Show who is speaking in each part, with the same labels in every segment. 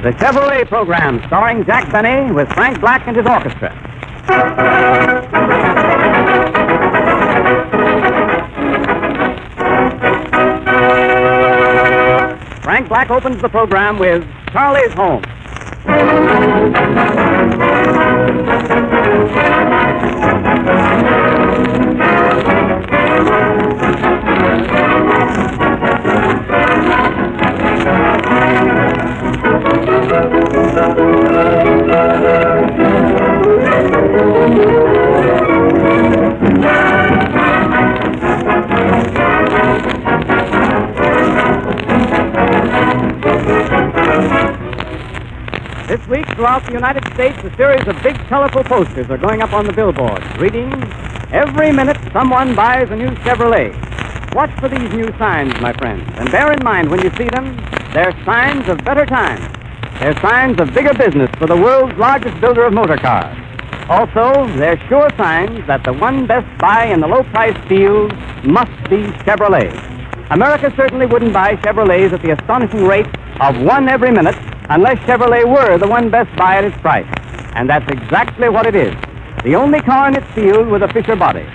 Speaker 1: The Chevrolet program, starring Jack Benny with Frank Black and his orchestra. Frank Black opens the program with Charlie's Home. This week, throughout the United States, a series of big, colorful posters are going up on the billboards, reading, "Every minute someone buys a new Chevrolet." Watch for these new signs, my friends, and bear in mind when you see them, they're signs of better times. They're signs of bigger business for the world's largest builder of motor cars. Also, they're sure signs that the one best buy in the low-price field must be Chevrolet. America certainly wouldn't buy Chevrolets at the astonishing rate of one every minute unless Chevrolet were the one best buy at its price. And that's exactly what it is. The only car in its field with a Fisher body.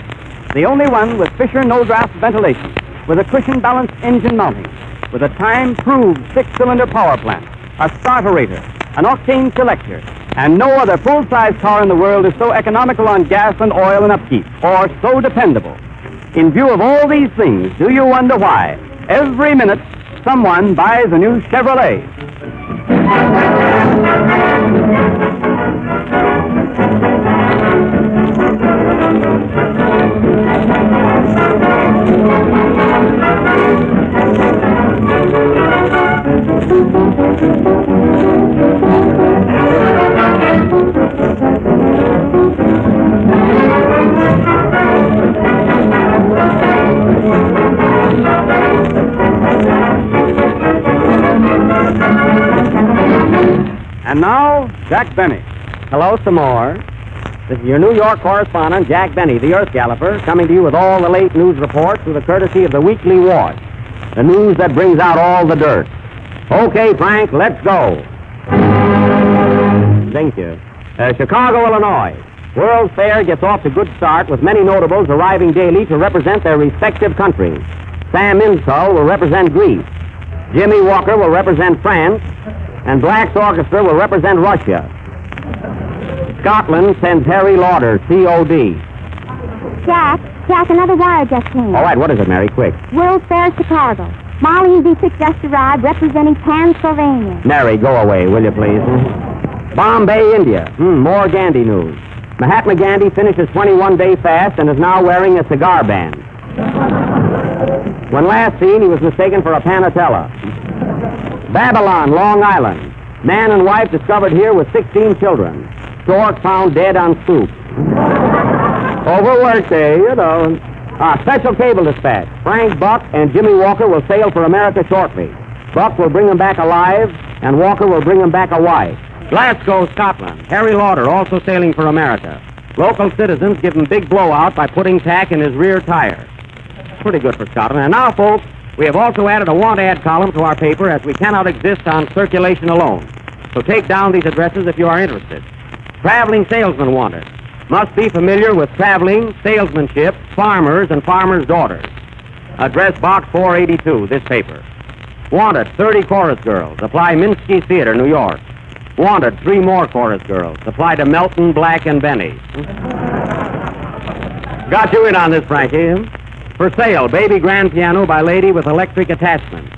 Speaker 1: The only one with Fisher no-draft ventilation, with a cushion-balanced engine mounting, with a time-proved six-cylinder power plant, a starterator, an octane selector, and no other full-size car in the world is so economical on gas and oil and upkeep, or so dependable. In view of all these things, do you wonder why every minute someone buys a new Chevrolet? And now, Jack Benny.
Speaker 2: Hello, some more. This is your New York correspondent, Jack Benny, the Earth Galloper, coming to you with all the late news reports with the courtesy of the Weekly Wash, the news that brings out all the dirt. Okay, Frank, let's go. Thank you. Chicago, Illinois. World's Fair gets off to a good start with many notables arriving daily to represent their respective countries. Sam Insull will represent Greece. Jimmy Walker will represent France. And Black's orchestra will represent Russia. Scotland sends Harry Lauder, C.O.D.
Speaker 3: Jack, another wire just came.
Speaker 2: All right, what is it, Mary? Quick.
Speaker 3: World Fair, Chicago. Molly and V6 just arrived representing Pennsylvania.
Speaker 2: Mary, go away, will you, please? Bombay, India. More Gandhi news. Mahatma Gandhi finishes 21-day fast and is now wearing a cigar band. When last seen, he was mistaken for a Panatella. Babylon, Long Island. Man and wife discovered here with 16 children. Stork found dead on stoop. Overworked, you know. Special cable dispatch. Frank Buck and Jimmy Walker will sail for America shortly. Buck will bring them back alive, and Walker will bring them back a wife. Glasgow, Scotland. Harry Lauder also sailing for America. Local citizens give him big blowout by putting tack in his rear tire. Pretty good for Scotland. And now, folks, we have also added a want ad column to our paper as we cannot exist on circulation alone. So take down these addresses if you are interested. Traveling salesman wanted. Must be familiar with traveling, salesmanship, farmers, and farmers' daughters. Address Box 482, this paper. Wanted 30 chorus girls. Apply Minsky Theater, New York. Wanted 3 more chorus girls. Apply to Melton, Black, and Benny. Got you in on this, Frankie. For sale, baby grand piano by lady with electric attachment.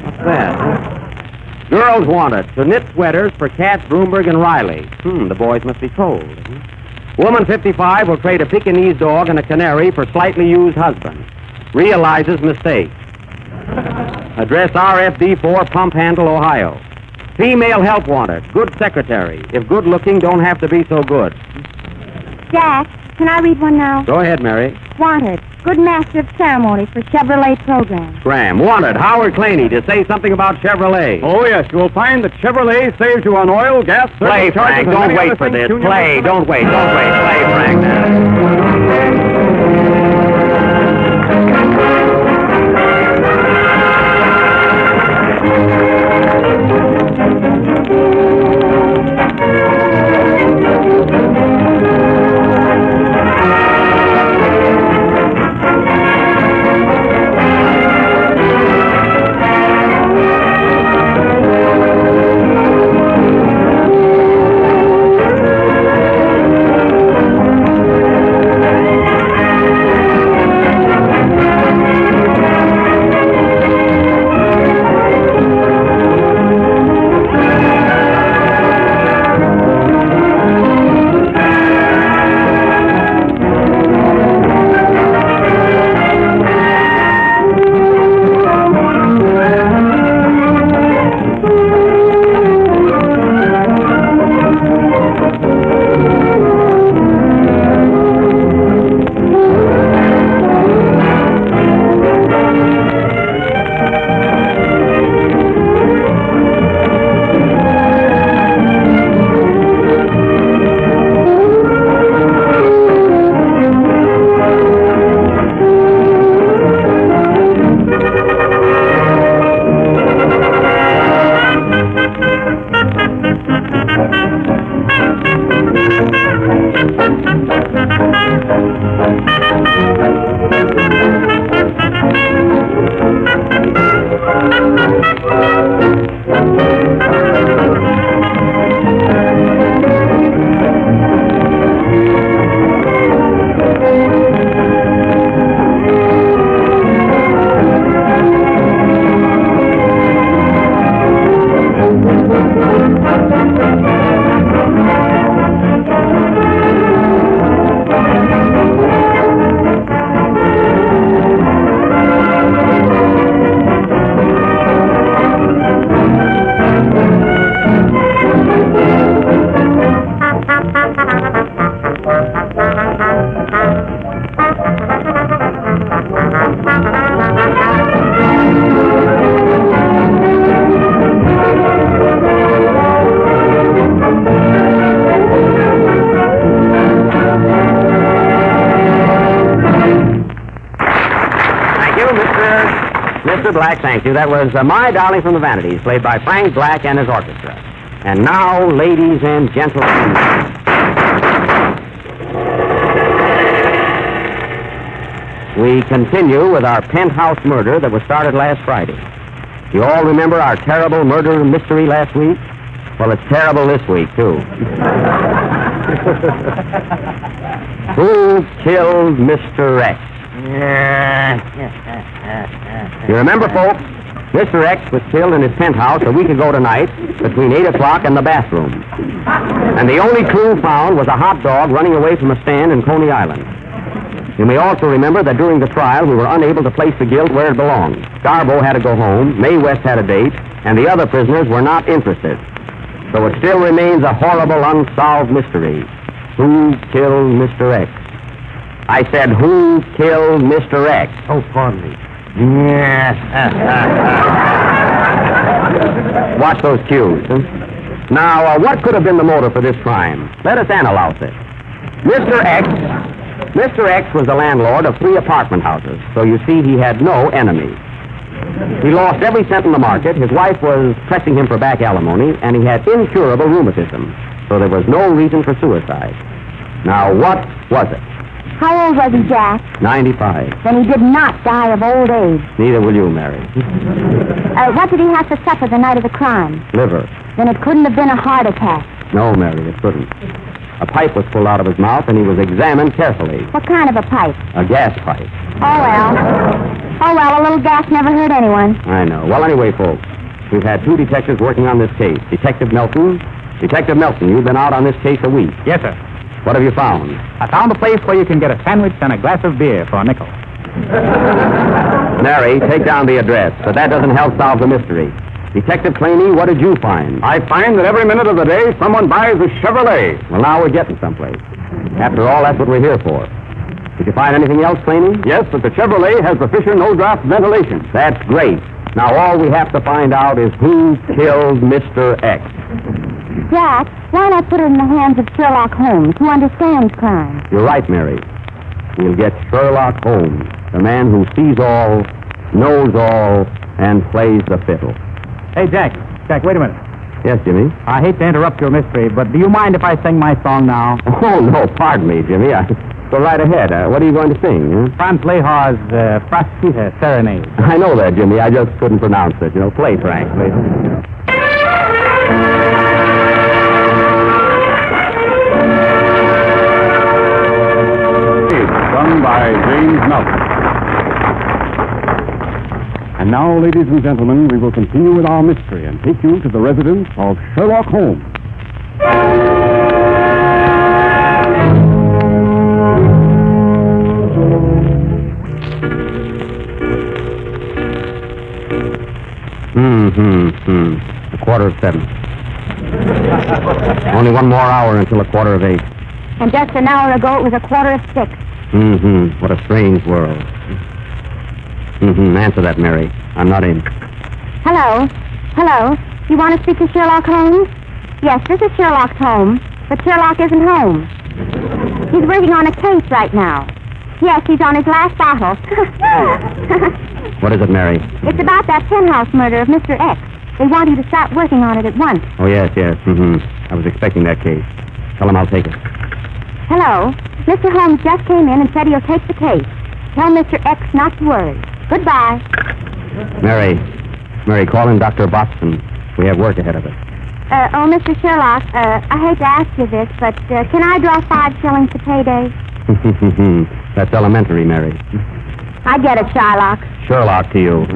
Speaker 2: What's that? Girls wanted to knit sweaters for Katz, Broomberg, and Riley. The boys must be cold. Woman 55 will trade a Pekingese dog and a canary for slightly used husband. Realizes mistake. Address RFD 4, Pump Handle, Ohio. Female help wanted. Good secretary. If good looking, don't have to be so good.
Speaker 3: Jack, can I read one now?
Speaker 2: Go ahead, Mary.
Speaker 3: Wanted. Good master of ceremony for Chevrolet program.
Speaker 2: Graham. Wanted. Howard Claney to say something about Chevrolet.
Speaker 1: Oh, yes, you will find that Chevrolet saves you on oil, gas,
Speaker 2: Play,
Speaker 1: service
Speaker 2: Frank.
Speaker 1: charges, and
Speaker 2: Don't
Speaker 1: many
Speaker 2: wait
Speaker 1: other
Speaker 2: for
Speaker 1: things
Speaker 2: this.
Speaker 1: you
Speaker 2: Play.
Speaker 1: never-
Speaker 2: Don't wait. Play, Frank. Now. Mr. Black, thank you. That was My Darling from the Vanities, played by Frank Black and his orchestra. And now, ladies and gentlemen... We continue with our penthouse murder that was started last Friday. You all remember our terrible murder mystery last week? Well, it's terrible this week, too. Who killed Mr. X? You remember, folks, Mr. X was killed in his penthouse a week ago tonight between 8 o'clock and the bathroom. And the only clue found was a hot dog running away from a stand in Coney Island. You may also remember that during the trial, we were unable to place the guilt where it belonged. Garbo had to go home, Mae West had a date, and the other prisoners were not interested. So it still remains a horrible, unsolved mystery. Who killed Mr. X? I said, who killed Mr. X?
Speaker 4: Oh, pardon me.
Speaker 2: Watch those cues. Huh? Now, what could have been the motive for this crime? Let us analyze it. Mr. X was the landlord of 3 apartment houses, so you see he had no enemies. He lost every cent in the market, his wife was pressing him for back alimony, and he had incurable rheumatism, so there was no reason for suicide. Now, what was it?
Speaker 3: How old was he, Jack?
Speaker 2: 95.
Speaker 3: Then he did not die of old age.
Speaker 2: Neither will you, Mary.
Speaker 3: What did he have to suffer the night of the crime?
Speaker 2: Liver.
Speaker 3: Then it couldn't have been a heart attack.
Speaker 2: No, Mary, it couldn't. A pipe was pulled out of his mouth, and he was examined carefully.
Speaker 3: What kind of a pipe?
Speaker 2: A gas pipe.
Speaker 3: Oh, well, a little gas never hurt anyone.
Speaker 2: I know. Well, anyway, folks, we've had 2 detectives working on this case. Detective Melton, you've been out on this case a week.
Speaker 4: Yes, sir.
Speaker 2: What have you found?
Speaker 4: I found a place where you can get a sandwich and a glass of beer for a nickel.
Speaker 2: Mary, take down the address, but that doesn't help solve the mystery. Detective Claney, what did you find?
Speaker 1: I find that every minute of the day someone buys a Chevrolet.
Speaker 2: Well, now we're getting someplace. After all, that's what we're here for. Did you find anything else, Claney?
Speaker 1: Yes, but the Chevrolet has the Fisher no-draft ventilation.
Speaker 2: That's great. Now all we have to find out is who killed Mr. X.
Speaker 3: Jack, why not put it in the hands of Sherlock Holmes, who understands crime?
Speaker 2: You're right, Mary. We'll get Sherlock Holmes, the man who sees all, knows all, and plays the fiddle.
Speaker 4: Hey, Jack, wait a minute.
Speaker 2: Yes, Jimmy?
Speaker 4: I hate to interrupt your mystery, but do you mind if I sing my song now?
Speaker 2: Oh, no, pardon me, Jimmy. Go right ahead. What are you going to sing? Huh?
Speaker 4: Franz Lehar's Frasquita Serenade.
Speaker 2: I know that, Jimmy. I just couldn't pronounce it. Play, Frank, please.
Speaker 1: Sung by James Melton. And now, ladies and gentlemen, we will continue with our mystery and take you to the residence of Sherlock Holmes.
Speaker 2: A 7:15. Only 1 more hour until 7:15.
Speaker 3: And just an hour ago, it was 6:15.
Speaker 2: What a strange world. Answer that, Mary. I'm not in.
Speaker 3: Hello? You want to speak to Sherlock Holmes? Yes, this is Sherlock's home, but Sherlock isn't home. He's working on a case right now. Yes, he's on his last bottle.
Speaker 2: What is it, Mary?
Speaker 3: It's about that penthouse murder of Mr. X. They want you to start working on it at once.
Speaker 2: Oh, yes. I was expecting that case. Tell him I'll take it.
Speaker 3: Hello? Mr. Holmes just came in and said he'll take the case. Tell Mr. X not to worry. Goodbye.
Speaker 2: Mary, call in Dr. Boston. We have work ahead of us.
Speaker 3: Mr. Sherlock, I hate to ask you this, but can I draw 5 shillings to payday?
Speaker 2: That's elementary, Mary.
Speaker 3: I get it, Sherlock.
Speaker 2: Sherlock to you.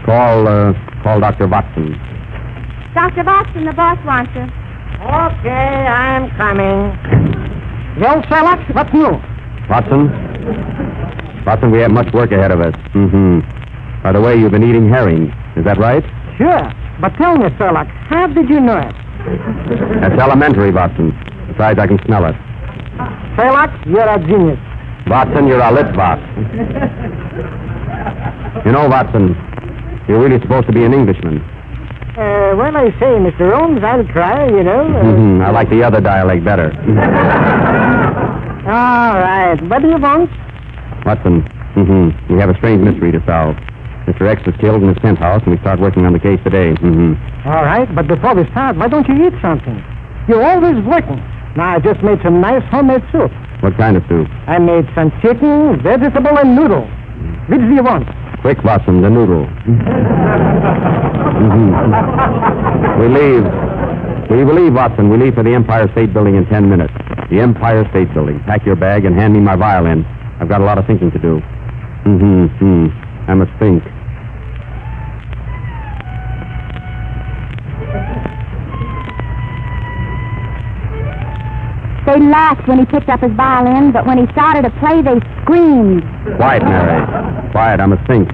Speaker 2: Call Dr. Watson.
Speaker 3: Dr. Boston, the boss wants you.
Speaker 5: Okay, I'm coming. Well, Sherlock, what's new?
Speaker 2: Watson, we have much work ahead of us. By the way, you've been eating herring. Is that right?
Speaker 5: Sure. But tell me, Sherlock, how did you know it?
Speaker 2: That's elementary, Watson. Besides, I can smell it.
Speaker 5: Sherlock, you're a genius.
Speaker 2: Watson, you're a lit box. Watson, you're really supposed to be an Englishman.
Speaker 5: Well, I say, Mr. Holmes, I'll try,
Speaker 2: I like the other dialect better.
Speaker 5: All right. What do you want?
Speaker 2: Watson, we have a strange mystery to solve. Mr. X was killed in his penthouse, and we start working on the case today.
Speaker 5: All right, but before we start, why don't you eat something? You're always working. Now, I just made some nice homemade soup.
Speaker 2: What kind of soup?
Speaker 5: I made some chicken, vegetable, and noodle. Which do you want?
Speaker 2: Quick, Watson, the noodle. We leave. We will leave, Watson. We leave for the Empire State Building in 10 minutes. The Empire State Building. Pack your bag and hand me my violin. I've got a lot of thinking to do. I must think.
Speaker 3: They laughed when he picked up his violin, but when he started to play, they screamed.
Speaker 2: Quiet, Mary. Quiet, I must think.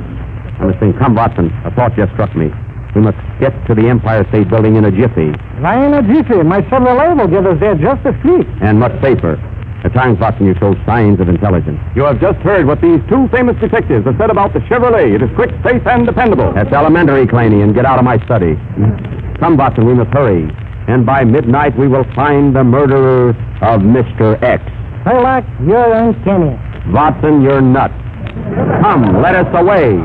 Speaker 2: Come, Watson. A thought just struck me. We must get to the Empire State Building in a jiffy.
Speaker 5: Why in a jiffy? My Chevrolet will get us there just as quick.
Speaker 2: And much safer. At times, Watson, you show signs of intelligence.
Speaker 1: You have just heard what these two famous detectives have said about the Chevrolet. It is quick, safe, and dependable.
Speaker 2: That's elementary, Claney, and get out of my study. Come, Watson, we must hurry. And by midnight, we will find the murderer of Mr. X.
Speaker 5: Sherlock, you're uncanny.
Speaker 2: Watson, you're nuts. Come, let us away.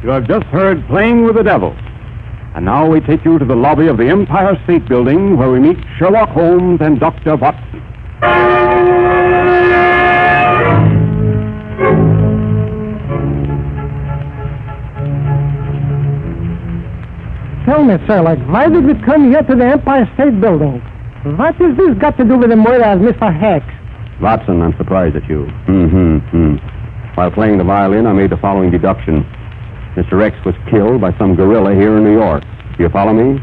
Speaker 1: You have just heard Playing with the Devil. And now we take you to the lobby of the Empire State Building, where we meet Sherlock Holmes and Dr. Watson.
Speaker 5: Tell me, Sherlock, why did we come here to the Empire State Building? What has this got to do with the murder of Mr. Hex?
Speaker 2: Watson, I'm surprised at you. While playing the violin, I made the following deduction. Mr. X was killed by some gorilla here in New York. Do you follow me?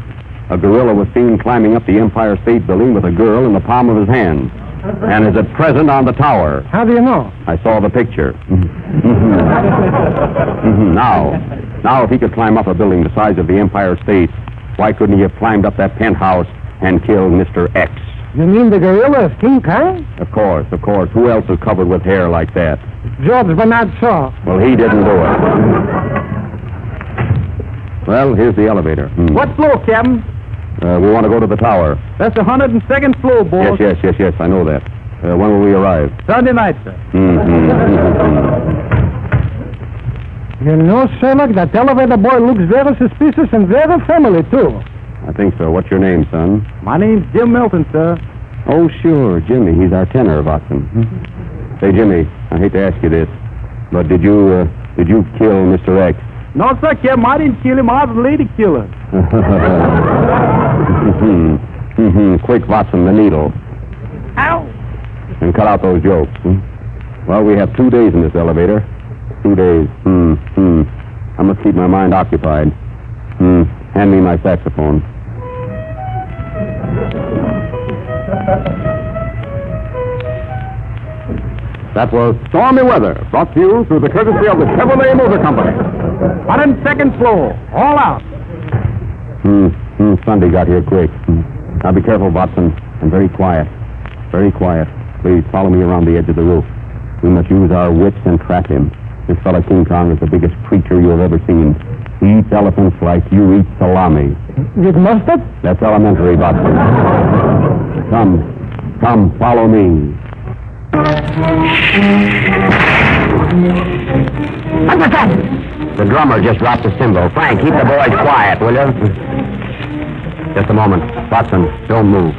Speaker 2: A gorilla was seen climbing up the Empire State Building with a girl in the palm of his hand, and is at present on the tower.
Speaker 5: How do you know?
Speaker 2: I saw the picture. Now, if he could climb up a building the size of the Empire State, why couldn't he have climbed up that penthouse and killed Mr. X?
Speaker 5: You mean the gorilla is King Kong?
Speaker 2: Of course. Who else is covered with hair like that?
Speaker 5: George Bernard Shaw.
Speaker 2: Well, he didn't do it. Well, here's the elevator.
Speaker 4: What floor, Captain?
Speaker 2: We want to go to the tower.
Speaker 4: That's the 102nd floor, boss.
Speaker 2: Yes, I know that. When will we arrive?
Speaker 4: Sunday night, sir.
Speaker 5: You know, Sherlock, that elevator boy looks very suspicious and very friendly, too.
Speaker 2: I think so. What's your name, son?
Speaker 4: My name's Jim Milton, sir.
Speaker 2: Oh, sure, Jimmy. He's our tenor, Watson. Say, Jimmy, I hate to ask you this, but did you kill Mr. X?
Speaker 4: No, sir, Captain. I didn't kill him. I was a lady killer.
Speaker 2: Quick, Watson, the needle.
Speaker 5: Ow!
Speaker 2: And cut out those jokes. Well, we have 2 days in this elevator. 2 days. I must keep my mind occupied. Hand me my saxophone. That was Stormy Weather, brought to you through the courtesy of the Chevrolet Motor Company.
Speaker 4: 102nd floor. All out.
Speaker 2: Sunday got here quick. Now be careful, Watson, and very quiet. Very quiet. Please follow me around the edge of the roof. We must use our wits and trap him. This fellow King Kong is the biggest creature you have ever seen. He eats elephants like you eat salami.
Speaker 5: With mustard?
Speaker 2: That's elementary, Watson. Come, follow me. The drummer just dropped the cymbal. Frank, keep the boys quiet, will you? Just a moment. Watson, don't move.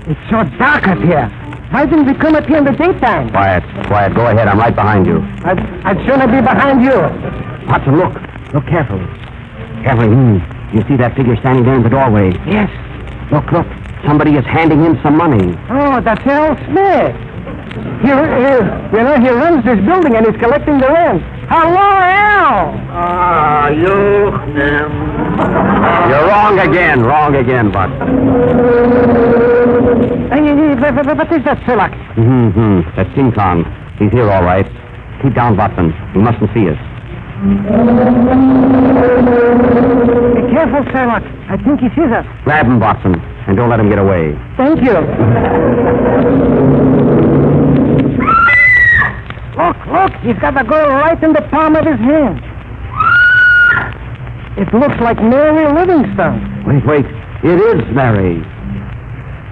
Speaker 5: It's so dark up here. Why didn't we come up here in the daytime?
Speaker 2: Quiet. Go ahead. I'm right behind you.
Speaker 5: I'd sooner be behind you.
Speaker 2: Watson, look. Look carefully. Carefully. You see that figure standing there in the doorway?
Speaker 5: Yes.
Speaker 2: Look. Somebody is handing him some money.
Speaker 5: Oh, that's Al Smith. He runs this building and he's collecting the rent. Hello, Al!
Speaker 2: You're wrong again, Watson.
Speaker 5: What is that, Sherlock?
Speaker 2: That's King Kong. He's here, all right. Keep down, Watson. He mustn't see us.
Speaker 5: Be careful, Sherlock. I think he sees us.
Speaker 2: Grab him, Watson, and don't let him get away.
Speaker 5: Thank you. Look, he's got the girl right in the palm of his hand. It looks like Mary Livingstone.
Speaker 2: Wait. It is Mary.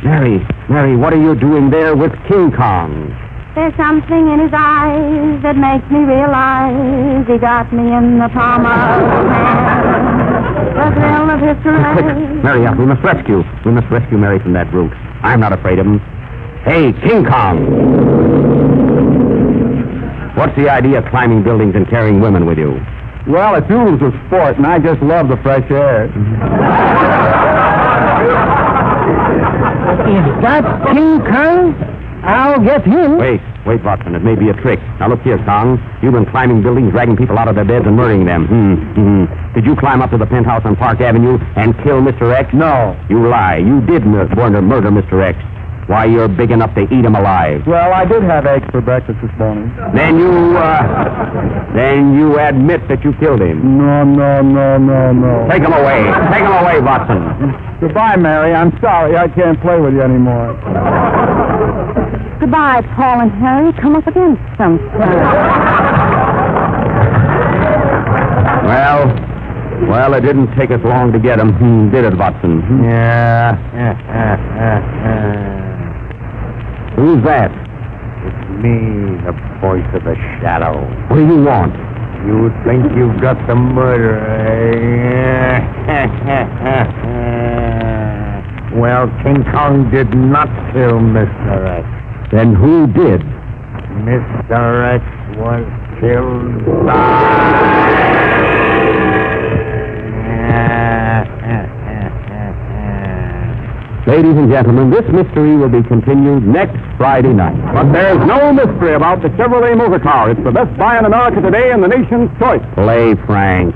Speaker 2: Mary, what are you doing there with King Kong?
Speaker 3: There's something in his eyes that makes me realize he got me in the palm of his hand. The thrill of his caress.
Speaker 2: Quick, Mary, we must rescue Mary from that brute. I'm not afraid of him. Hey, King Kong! What's the idea of climbing buildings and carrying women with you?
Speaker 4: Well, it was a sport, and I just love the fresh air.
Speaker 5: Is that King Kong? I'll get him.
Speaker 2: Wait, Watson. It may be a trick. Now, look here, Kong. You've been climbing buildings, dragging people out of their beds and murdering them. Did you climb up to the penthouse on Park Avenue and kill Mr. X?
Speaker 4: No.
Speaker 2: You lie. You did murder Mr. X. Why, you're big enough to eat him alive.
Speaker 4: Well, I did have eggs for breakfast this morning.
Speaker 2: Then you admit that you killed him.
Speaker 4: No.
Speaker 2: Take him away, Watson.
Speaker 4: Goodbye, Mary. I'm sorry. I can't play with you anymore.
Speaker 3: Goodbye, Paul and Harry. Come up again sometime.
Speaker 2: Well, it didn't take us long to get him, did it, Watson?
Speaker 4: Yeah.
Speaker 2: Who's that?
Speaker 4: It's me, the voice of the shadow.
Speaker 2: What do you want?
Speaker 4: You think you've got the murderer, eh? Well, King Kong did not kill Mr. X.
Speaker 2: Then who did?
Speaker 4: Mr. X was killed by...
Speaker 2: Ladies and gentlemen, this mystery will be continued next Friday night.
Speaker 4: But there's no mystery about the Chevrolet motor car. It's the best buy in America today and the nation's choice.
Speaker 2: Play, Frank.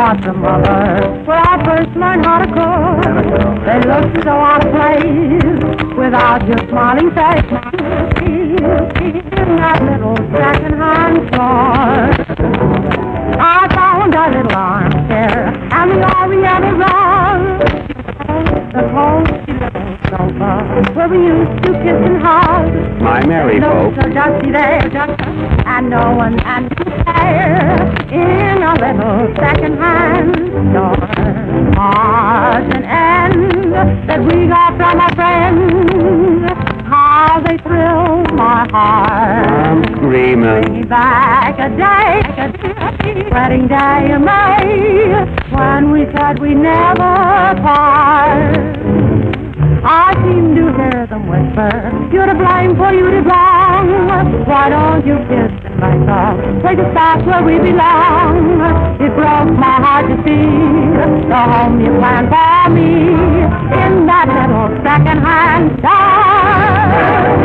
Speaker 6: what the mother where I first learned how to cook. They look so out of place without your smiling face. In that little second-hand store, I found a little armchair and the Oriental rug. The whole little sofa where we used to kiss and hug.
Speaker 2: My merry folks.
Speaker 6: So dusty there, and no one there in a little second-hand store. Odds and ends that we got from a friend. How they thrill my heart.
Speaker 2: I'm screaming.
Speaker 6: Bring me back a day, wedding day in May, when we said we never part. I seem to hear them whisper, you're to blame for you did wrong. Why don't you kiss and make up, take us back where we belong. It broke my heart to see the home you planned for me in that little second-hand store.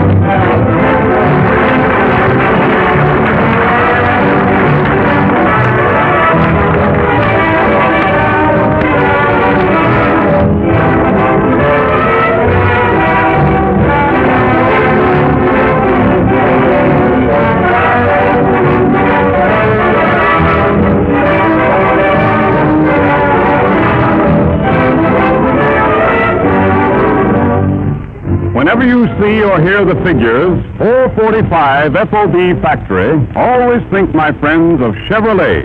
Speaker 4: Whenever you see or hear the figures 445 FOB Factory, always think, my friends, of Chevrolet,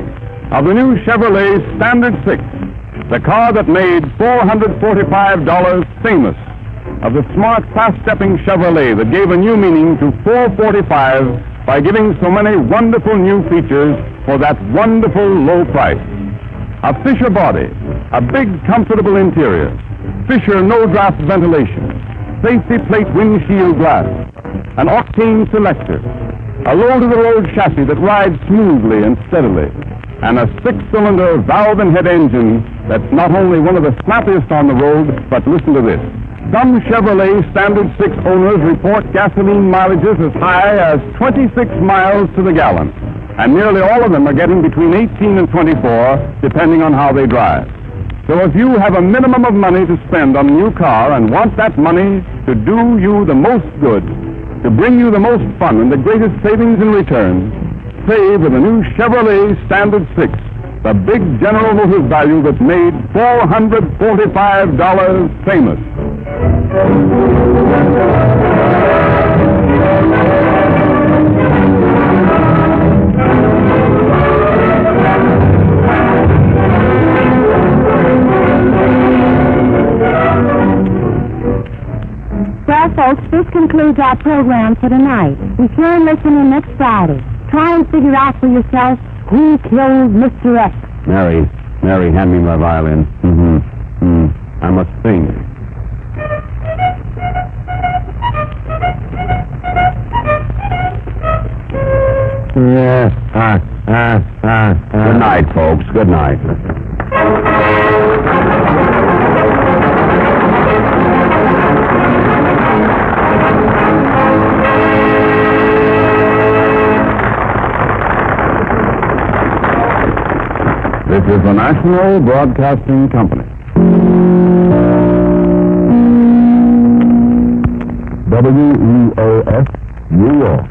Speaker 4: of the new Chevrolet Standard 6, the car that made $445 famous, of the smart, fast-stepping Chevrolet that gave a new meaning to 445 by giving so many wonderful new features for that wonderful low price. A Fisher body, a big, comfortable interior, Fisher no-draft ventilation, safety plate windshield glass, an octane selector, a low-to-the-road chassis that rides smoothly and steadily, and a six-cylinder valve and head engine that's not only one of the snappiest on the road, but listen to this. Some Chevrolet Standard 6 owners report gasoline mileages as high as 26 miles to the gallon, and nearly all of them are getting between 18 and 24, depending on how they drive. So if you have a minimum of money to spend on a new car and want that money to do you the most good, to bring you the most fun and the greatest savings in return, save with a new Chevrolet Standard 6, the big General Motors value that made $445 famous.
Speaker 3: Well, folks, this concludes our program for tonight. Be sure and listen in next Friday. Try and figure out for yourself who killed Mr. X.
Speaker 2: Mary, hand me my violin. I must sing. Yes. Good night, folks. Good night.
Speaker 4: This is the National Broadcasting Company. WEOS, New York.